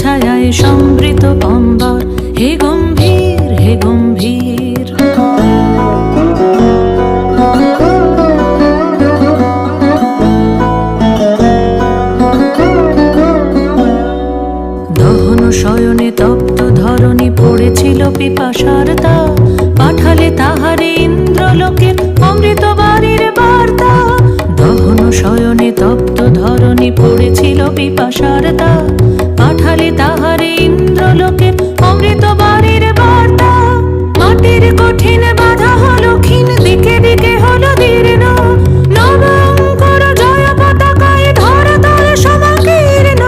ছায়ায় সমৃত অম্বর, হে গম্ভীর হে গম্ভীর। দহন শয়নে তপ্ত ধরণী পড়েছিল পিপাসার দাগ, পাঠালে তাহারে ইন্দ্রলোকের অমৃত বাণীর বার্তা। দহন শয়নে তপ্ত ধরণী পড়েছিল পিপাসার দাগ,